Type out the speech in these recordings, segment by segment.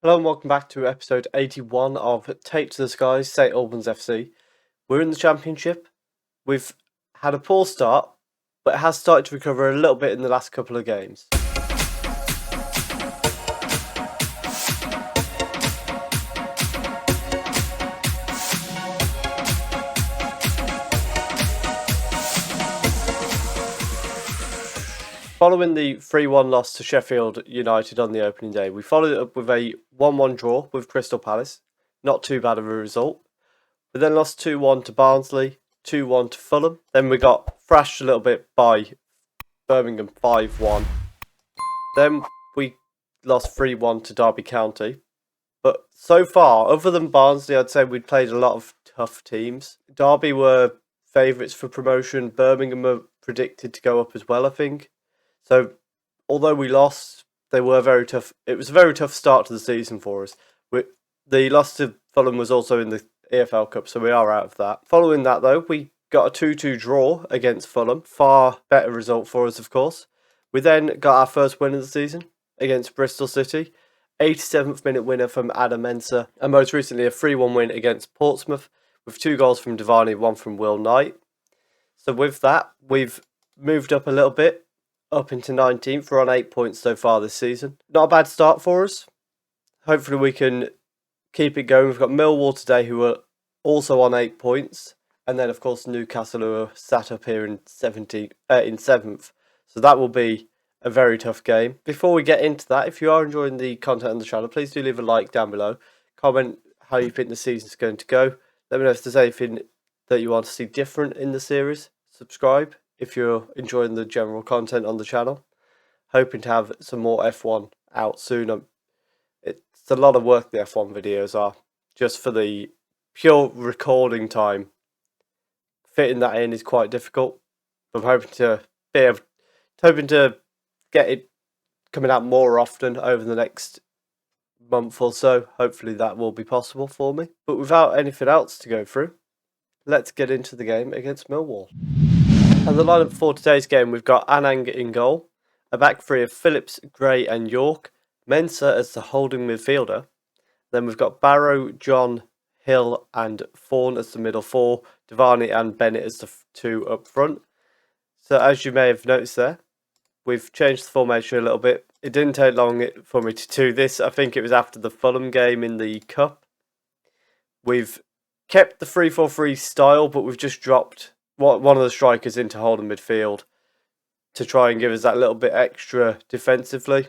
Hello and welcome back to episode 81 of Tape to the Skies, St Albans FC. We're in the Championship. We've had a poor start, but it has started to recover a little bit in the last couple of games. Following the 3-1 loss to Sheffield United on the opening day, we followed it up with a 1-1 draw with Crystal Palace. Not too bad of a result. We then lost 2-1 to Barnsley, 2-1 to Fulham. Then we got thrashed a little bit by Birmingham 5-1. Then we lost 3-1 to Derby County. But so far, other than Barnsley, I'd say we'd played a lot of tough teams. Derby were favourites for promotion. Birmingham were predicted to go up as well, I think. So, although we lost, they were very tough. It was a very tough start to the season for us. The loss to Fulham was also in the EFL Cup, so we are out of that. Following that, though, we got a 2-2 draw against Fulham. Far better result for us, of course. We then got our first win of the season against Bristol City. 87th minute winner from Adam Mensah. And most recently, a 3-1 win against Portsmouth with 2 goals from Devani, 1 from Will Knight. So with that, we've moved up a little bit. Up into 19th. We're on 8 points so far this season. Not a bad start for us. Hopefully we can keep it going. We've got Millwall today who are also on 8 points. And then, of course, Newcastle who are sat up here in 7th. So that will be a very tough game. Before we get into that, if you are enjoying the content on the channel, please do leave a like down below. Comment how you think the season's going to go. Let me know if there's anything that you want to see different in the series. Subscribe if you're enjoying the general content on the channel. Hoping to have some more F1 out soon. It's a lot of work, the F1 videos are, just for the pure recording time. Fitting that in is quite difficult. I'm hoping to get it coming out more often over the next month or so. Hopefully that will be possible for me. But without anything else to go through, let's get into the game against Millwall. And the lineup for today's game, we've got Anang in goal, a back three of Phillips, Gray and York, Mensah as the holding midfielder. Then we've got Barrow, John, Hill and Fawn as the middle four, Devani and Bennett as the 2 up front. So as you may have noticed there, we've changed the formation a little bit. It didn't take long for me to do this. I think it was after the Fulham game in the Cup. We've kept the 3-4-3 style, but we've just dropped one of the strikers into holding midfield to try and give us that little bit extra defensively.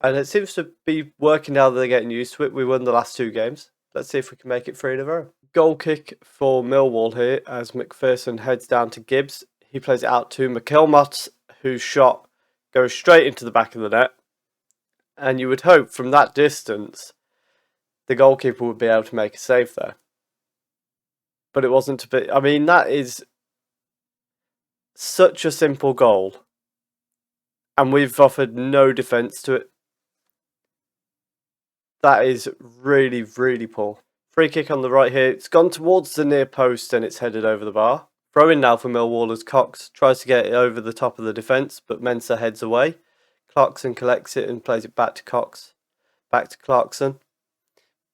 And it seems to be working now that they're getting used to it. We won the last 2 games. Let's see if we can make it 3 in a row. Goal kick for Millwall here as McPherson heads down to Gibbs. He plays it out to McKelmott, whose shot goes straight into the back of the net. And you would hope from that distance the goalkeeper would be able to make a save there. But it wasn't to be. I mean, that is such a simple goal. And we've offered no defence to it. That is really, really poor. Free kick on the right here. It's gone towards the near post and it's headed over the bar. Throw in now for Millwall as Cox tries to get it over the top of the defence, but Mensah heads away. Clarkson collects it and plays it back to Cox. Back to Clarkson.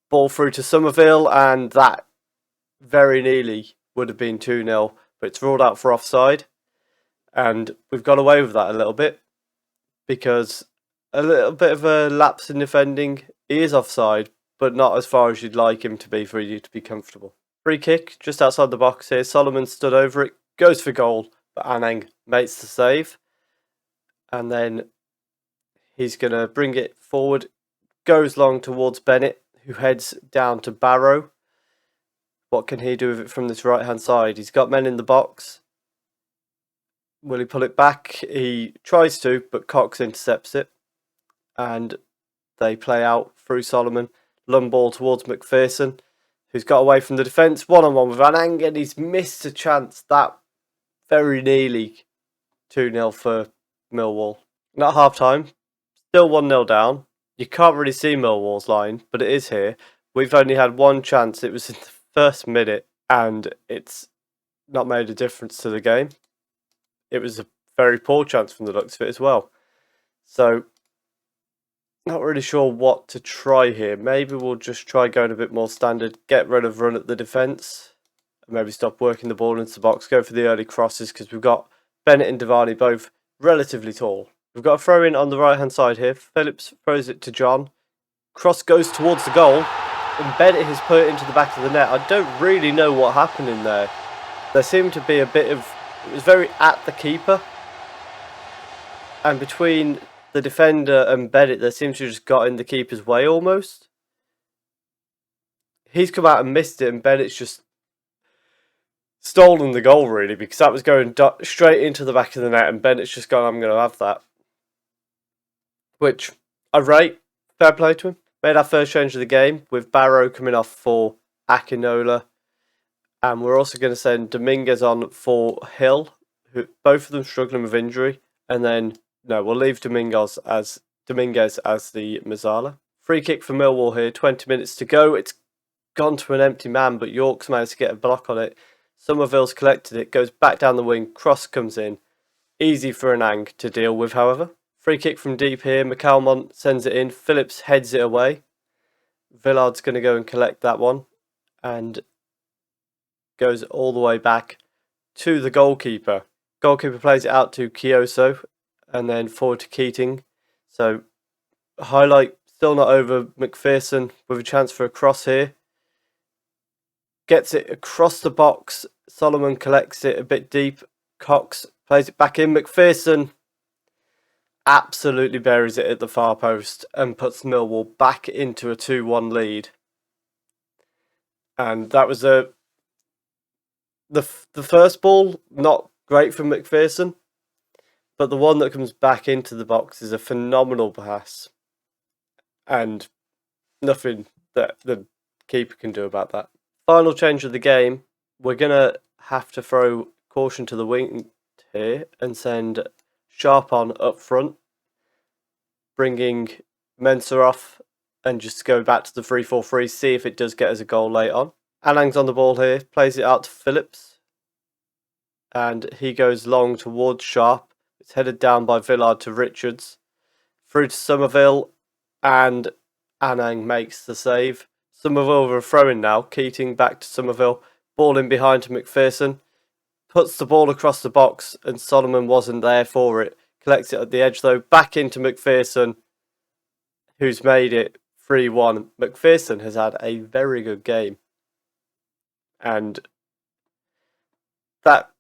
Ball through to Somerville, and that very nearly would have been 2-0, but it's ruled out for offside. And we've got away with that a little bit because a little bit of a lapse in defending. He is offside, but not as far as you'd like him to be for you to be comfortable. Free kick just outside the box here. Solomon stood over it, goes for goal, but Anang makes the save. And then he's going to bring it forward, goes long towards Bennett, who heads down to Barrow. What can he do with it from this right-hand side? He's got men in the box. Will he pull it back? He tries to, but Cox intercepts it. And they play out through Solomon. Long ball towards McPherson, who's got away from the defence. One-on-one with Anang, and he's missed a chance. That very nearly 2-0 for Millwall. Not half-time. Still 1-0 down. You can't really see Millwall's line, but it is here. We've only had one chance. It was in the first minute, and it's not made a difference to the game. It was a very poor chance from the looks of it as well. So Not really sure what to try here. Maybe we'll just try going a bit more standard, get rid of run at the defence, and maybe stop working the ball into the box, go for the early crosses, because we've got Bennett and Davani both relatively tall. We've got a throw in on the right hand side here. Phillips throws it to John. Cross goes towards the goal, and Bennett has put it into the back of the net. I don't really know what happened in there. There seemed to be a bit of... It was very at the keeper. And between the defender and Bennett, there seems to have just got in the keeper's way almost. He's come out and missed it, and Bennett's just stolen the goal, really, because that was going straight into the back of the net, and Bennett's just gone, I'm going to have that. Which I rate. Fair play to him. Made our first change of the game, with Barrow coming off for Akinola. And we're also going to send Dominguez on for Hill, who both of them struggling with injury. And then, no, we'll leave Dominguez as the Mazzala. Free kick for Millwall here, 20 minutes to go. It's gone to an empty man, but York's managed to get a block on it. Somerville's collected it, goes back down the wing, cross comes in. Easy for Anang to deal with, however. Free kick from deep here, McAlmont sends it in, Phillips heads it away. Villard's going to go and collect that one, and goes all the way back to the goalkeeper. Goalkeeper plays it out to Kioso, and then forward to Keating. So, highlight, still not over. McPherson with a chance for a cross here. Gets it across the box. Solomon collects it a bit deep. Cox plays it back in. McPherson absolutely buries it at the far post and puts Millwall back into a 2-1 lead. And that was the first ball, not great from McPherson, but the one that comes back into the box is a phenomenal pass, and nothing that the keeper can do about that. Final change of the game, we're going to have to throw caution to the wing here and send Sharp on up front, bringing Mensah off, and just go back to the 3-4-3, see if it does get us a goal late on. Anang's on the ball here, plays it out to Phillips, and he goes long towards Sharp. It's headed down by Villard to Richards, through to Somerville, and Anang makes the save. Somerville with a throw-in now, Keating back to Somerville, ball in behind to McPherson, puts the ball across the box, and Solomon wasn't there for it. Collects it at the edge though, back into McPherson, who's made it 3-1. McPherson has had a very good game, and that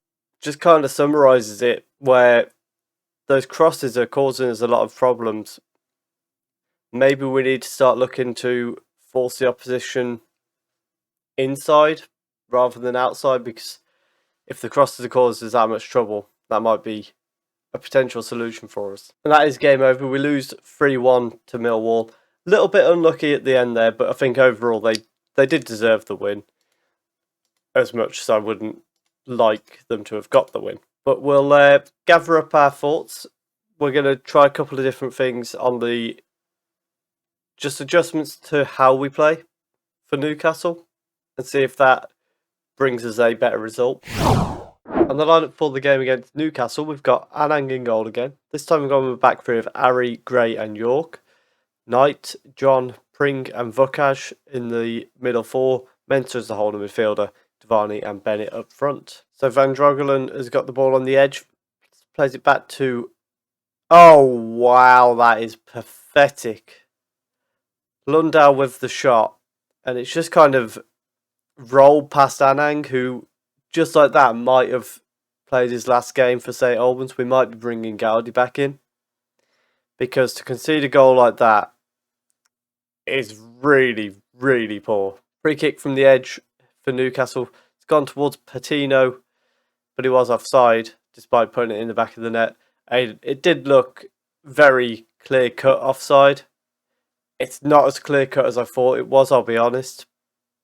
just kind of summarises it, where those crosses are causing us a lot of problems. Maybe we need to start looking to force the opposition inside rather than outside, because if the crosses are causing us that much trouble, that might be a potential solution for us. And that is game over. We lose 3-1 to Millwall. A little bit unlucky at the end there, but I think overall they did deserve the win, as much as I wouldn't like them to have got the win. But we'll gather up our thoughts. We're going to try a couple of different things on the just adjustments to how we play for Newcastle, and see if that brings us a better result. On the lineup for the game against Newcastle, we've got Anang in goal again. This time we've gone with a back three of Ari, Gray and York. Knight, John, Pring and Vukaj in the middle four. Mensah as the holding midfielder. Davani and Bennett up front. So Van Drogelen has got the ball on the edge. Plays it back to... Oh, wow, that is pathetic. Lundau with the shot. And it's just kind of rolled past Anang, who, just like that, might have played his last game for St Albans. We might be bringing Gowdy back in, because to concede a goal like that is really, really poor. Free kick from the edge for Newcastle. It's gone towards Patino, but he was offside, despite putting it in the back of the net. It did look very clear-cut offside. It's not as clear-cut as I thought it was, I'll be honest,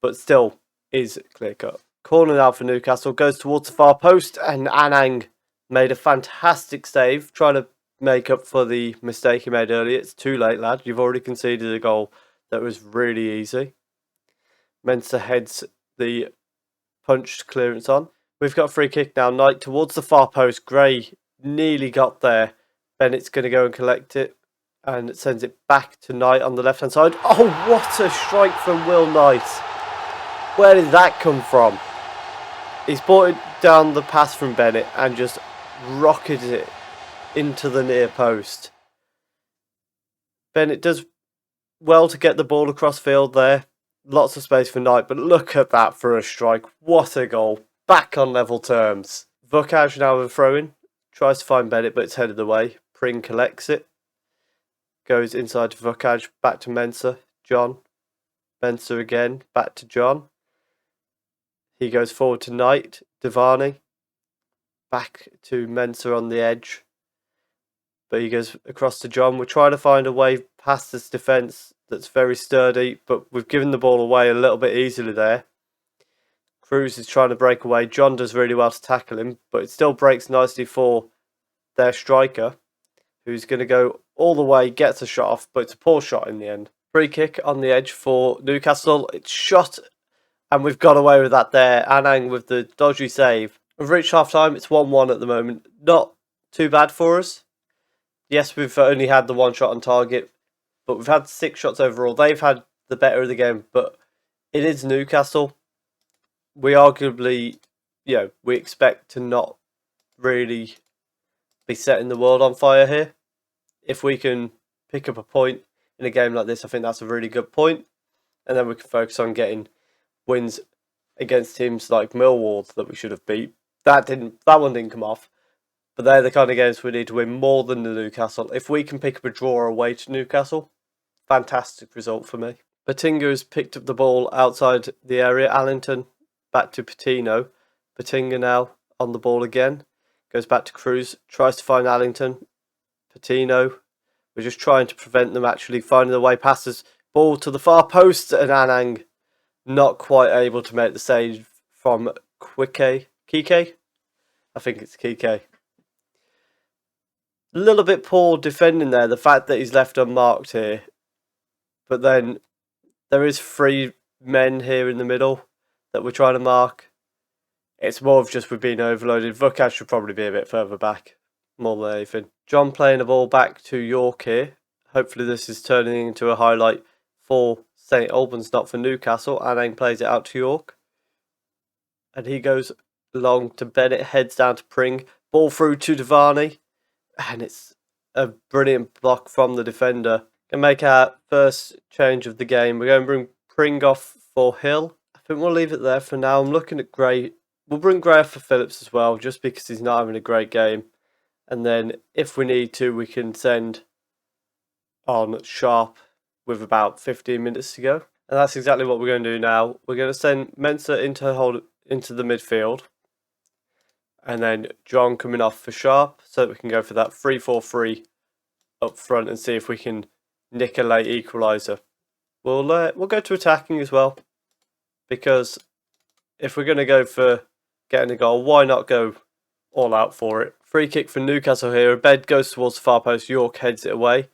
but still is clear-cut. Corner now for Newcastle, goes towards the far post, and Anang made a fantastic save, trying to make up for the mistake he made earlier. It's too late, lad. You've already conceded a goal that was really easy. Mensah heads the punched clearance on. We've got a free kick now. Knight towards the far post. Gray nearly got there. Bennett's going to go and collect it. And it sends it back to Knight on the left-hand side. Oh, what a strike from Will Knight. Where did that come from? He's brought it down the pass from Bennett and just rocketed it into the near post. Bennett does well to get the ball across field there. Lots of space for Knight, but look at that for a strike. What a goal. Back on level terms. Vukaj now with a throw-in. Tries to find Bennett, but it's headed away. Pring collects it. Goes inside to Vukaj. Back to Mensah. John. Mensah again. Back to John. He goes forward to Knight. Devani. Back to Mensah on the edge. But he goes across to John. We're trying to find a way past this defence that's very sturdy, but we've given the ball away a little bit easily there. Cruz is trying to break away. John does really well to tackle him, but it still breaks nicely for their striker, who's going to go all the way, gets a shot off, but it's a poor shot in the end. Free kick on the edge for Newcastle. It's shot, and we've got away with that there. Anang with the dodgy save. We've reached half-time. It's 1-1 at the moment. Not too bad for us. Yes, we've only had the one shot on target, but we've had 6 shots overall. They've had the better of the game, but it is Newcastle. We arguably, we expect to not really be setting the world on fire here. If we can pick up a point in a game like this, I think that's a really good point. And then we can focus on getting wins against teams like Millwall that we should have beat. That one didn't come off. But they're the kind of games we need to win more than the Newcastle. If we can pick up a draw away to Newcastle, fantastic result for me. Batinga has picked up the ball outside the area. Allington back to Patino. Batinga now on the ball again. Goes back to Cruz. Tries to find Allington. Patino. We're just trying to prevent them actually finding the way past us. Ball to the far post, and Anang not quite able to make the save from Kike. I think it's Kike. A little bit poor defending there, the fact that he's left unmarked here. But then there is 3 men here in the middle that we're trying to mark. It's more of just we've been overloaded. Vukaj should probably be a bit further back, more than anything. John playing the ball back to York here. Hopefully this is turning into a highlight for St Albans, not for Newcastle. Anang plays it out to York. And he goes long to Bennett, heads down to Pring. Ball through to Devani. And it's a brilliant block from the defender. Going to make our first change of the game. We're going to bring Pring off for Hill. I think we'll leave it there for now. I'm looking at Gray. We'll bring Gray off for Phillips as well, just because he's not having a great game. And then if we need to, we can send on Sharp with about 15 minutes to go. And that's exactly what we're going to do now. We're going to send Mensah into the midfield. And then John coming off for Sharp, so that we can go for that 3-4-3 up front and see if we can nick a late equaliser. We'll go to attacking as well, because if we're going to go for getting a goal, why not go all out for it? Free kick for Newcastle here. Abed goes towards the far post. York heads it away.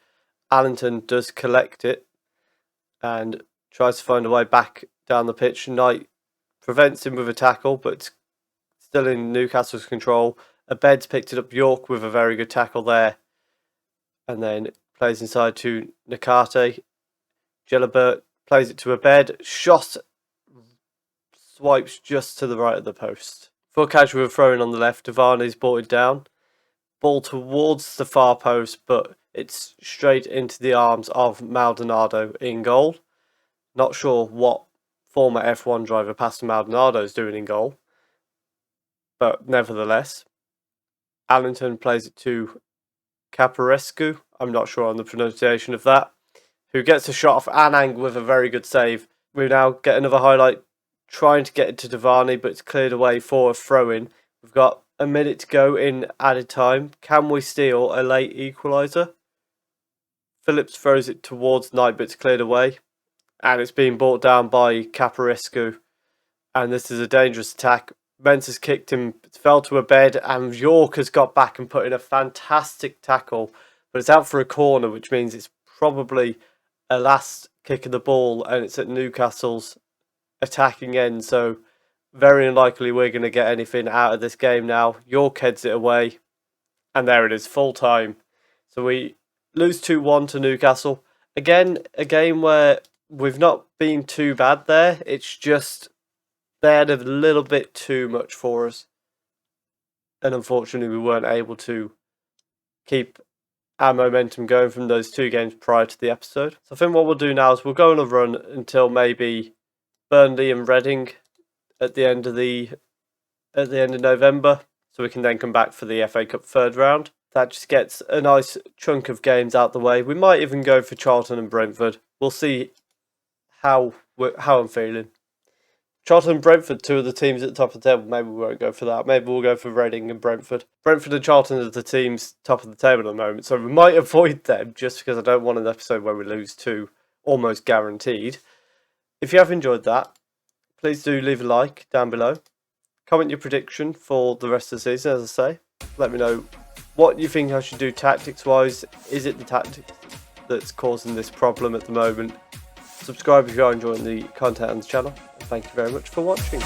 Allington does collect it and tries to find a way back down the pitch. Knight prevents him with a tackle, but it's still in Newcastle's control. Abed's picked it up. York with a very good tackle there. And then plays inside to Nakate. Gelabert plays it to Abed. Shot swipes just to the right of the post. Vukaj with a throw-in on the left. Devani's brought it down. Ball towards the far post, but it's straight into the arms of Maldonado in goal. Not sure what former F1 driver Pastor Maldonado is doing in goal, but nevertheless. Allington plays it to Caparescu. I'm not sure on the pronunciation of that. Who gets a shot off Anang with a very good save. We now get another highlight trying to get it to Devani, but it's cleared away for a throw-in. We've got a minute to go in added time. Can we steal a late equaliser? Phillips throws it towards Knight, but it's cleared away. And it's being brought down by Caparescu. And this is a dangerous attack. Mensah's kicked him, it fell to a bed, and York has got back and put in a fantastic tackle. But it's out for a corner, which means it's probably a last kick of the ball, and it's at Newcastle's attacking end. So very unlikely we're going to get anything out of this game now. York heads it away, and there it is, full time. So we lose 2-1 to Newcastle. Again, a game where we've not been too bad there. It's just they had a little bit too much for us. And unfortunately, we weren't able to keep our momentum going from those 2 games prior to the episode. So I think what we'll do now is we'll go on a run until maybe Burnley and Reading at the end of November, so we can then come back for the FA Cup third round. That just gets a nice chunk of games out the way. We might even go for Charlton and Brentford. We'll see how I'm feeling. Charlton and Brentford, 2 of the teams at the top of the table. Maybe we won't go for that. Maybe we'll go for Reading and Brentford. Brentford and Charlton are the teams top of the table at the moment, so we might avoid them just because I don't want an episode where we lose 2, almost guaranteed. If you have enjoyed that, please do leave a like down below. Comment your prediction for the rest of the season, as I say. Let me know what you think I should do tactics-wise. Is it the tactics that's causing this problem at the moment? Subscribe if you are enjoying the content on the channel. And thank you very much for watching.